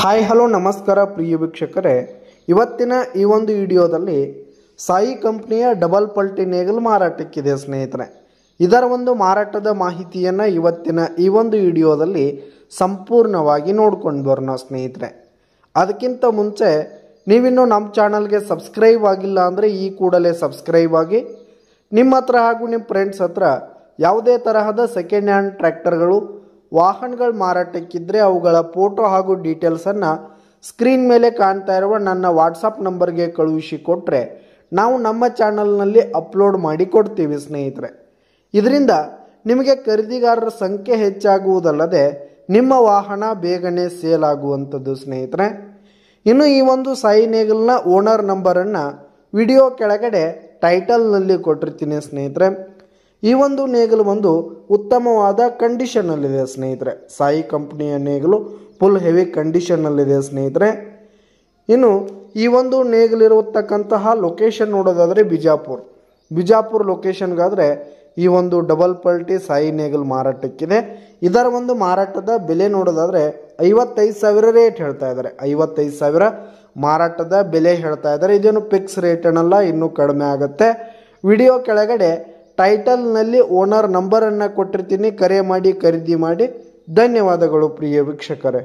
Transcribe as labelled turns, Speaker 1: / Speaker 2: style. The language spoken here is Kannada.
Speaker 1: ಹಾಯ್ ಹಲೋ ನಮಸ್ಕಾರ ಪ್ರಿಯ ವೀಕ್ಷಕರೇ, ಇವತ್ತಿನ ಈ ಒಂದು ವಿಡಿಯೋದಲ್ಲಿ ಸಾಯಿ ಕಂಪ್ನಿಯ ಡಬಲ್ ಪಲ್ಟಿ ನೇಗಿಲು ಮಾರಾಟಕ್ಕಿದೆ ಸ್ನೇಹಿತರೆ. ಇದರ ಒಂದು ಮಾರಾಟದ ಮಾಹಿತಿಯನ್ನು ಇವತ್ತಿನ ಈ ಒಂದು ವಿಡಿಯೋದಲ್ಲಿ ಸಂಪೂರ್ಣವಾಗಿ ನೋಡ್ಕೊಂಡು ಬರೋಣ ಸ್ನೇಹಿತರೆ. ಅದಕ್ಕಿಂತ ಮುಂಚೆ ನೀವಿನ್ನೂ ನಮ್ಮ ಚಾನಲ್ಗೆ ಸಬ್ಸ್ಕ್ರೈಬ್ ಆಗಿಲ್ಲ ಅಂದರೆ ಈ ಕೂಡಲೇ ಸಬ್ಸ್ಕ್ರೈಬ್ ಆಗಿ. ನಿಮ್ಮ ಹತ್ರ ಹಾಗೂ ನಿಮ್ಮ ಫ್ರೆಂಡ್ಸ್ ಹತ್ರ ಯಾವುದೇ ತರಹದ ಸೆಕೆಂಡ್ ಹ್ಯಾಂಡ್ ಟ್ರ್ಯಾಕ್ಟರ್ಗಳು ವಾಹನಗಳು ಮಾರಾಟಕ್ಕಿದ್ದರೆ ಅವುಗಳ ಫೋಟೋ ಹಾಗೂ ಡೀಟೇಲ್ಸನ್ನು ಸ್ಕ್ರೀನ್ ಮೇಲೆ ಕಾಣ್ತಾ ಇರುವ ನನ್ನ ವಾಟ್ಸಪ್ ನಂಬರ್ಗೆ ಕಳುಹಿಸಿ ಕೊಟ್ಟರೆ ನಾವು ನಮ್ಮ ಚಾನಲ್ನಲ್ಲಿ ಅಪ್ಲೋಡ್ ಮಾಡಿ ಕೊಡ್ತೀವಿ ಸ್ನೇಹಿತರೆ. ಇದರಿಂದ ನಿಮಗೆ ಖರೀದಿಗಾರರ ಸಂಖ್ಯೆ ಹೆಚ್ಚಾಗುವುದಲ್ಲದೆ ನಿಮ್ಮ ವಾಹನ ಬೇಗನೆ ಸೇಲ್ ಆಗುವಂಥದ್ದು ಸ್ನೇಹಿತರೆ. ಇನ್ನು ಈ ಒಂದು ಸಾಯಿ ನೇಗಿಲ್ನ ಓನರ್ ನಂಬರನ್ನು ವಿಡಿಯೋ ಕೆಳಗಡೆ ಟೈಟಲ್ನಲ್ಲಿ ಕೊಟ್ಟಿರ್ತೀನಿ ಸ್ನೇಹಿತರೆ. ಈ ಒಂದು ನೇಗಿಲು ಒಂದು ಉತ್ತಮವಾದ ಕಂಡೀಷನ್ನಲ್ಲಿದೆ ಸ್ನೇಹಿತರೆ. ಸಾಯಿ ಕಂಪ್ನಿಯ ನೇಗಿಲು ಫುಲ್ ಹೆವಿ ಕಂಡೀಷನ್ನಲ್ಲಿದೆ ಸ್ನೇಹಿತರೆ. ಇನ್ನು ಈ ಒಂದು ನೇಗಿಲಿರತಕ್ಕಂತಹ ಲೊಕೇಶನ್ ನೋಡೋದಾದರೆ ಬಿಜಾಪುರ ಲೊಕೇಶನ್ಗಾದರೆ ಈ ಒಂದು ಡಬಲ್ ಪಲ್ಟಿ ಸಾಯಿ ನೇಗಿಲು ಮಾರಾಟಕ್ಕಿದೆ. ಇದರ ಒಂದು ಮಾರಾಟದ ಬೆಲೆ ನೋಡೋದಾದರೆ 55,000 ರೇಟ್ ಹೇಳ್ತಾ ಇದ್ದಾರೆ. 55,000 ಮಾರಾಟದ ಬೆಲೆ ಹೇಳ್ತಾ ಇದ್ದಾರೆ. ಇದೇನು ಫಿಕ್ಸ್ ರೇಟ್ ಏನಲ್ಲ, ಇನ್ನೂ ಕಡಿಮೆ ಆಗುತ್ತೆ. ವಿಡಿಯೋ ಕೆಳಗಡೆ ಟೈಟಲ್ನಲ್ಲಿ ಓನರ್ ನಂಬರನ್ನು ಕೊಟ್ಟಿರ್ತೀನಿ, ಕರೆ ಮಾಡಿ ಖರೀದಿ ಮಾಡಿ. ಧನ್ಯವಾದಗಳು ಪ್ರಿಯ ವೀಕ್ಷಕರೇ.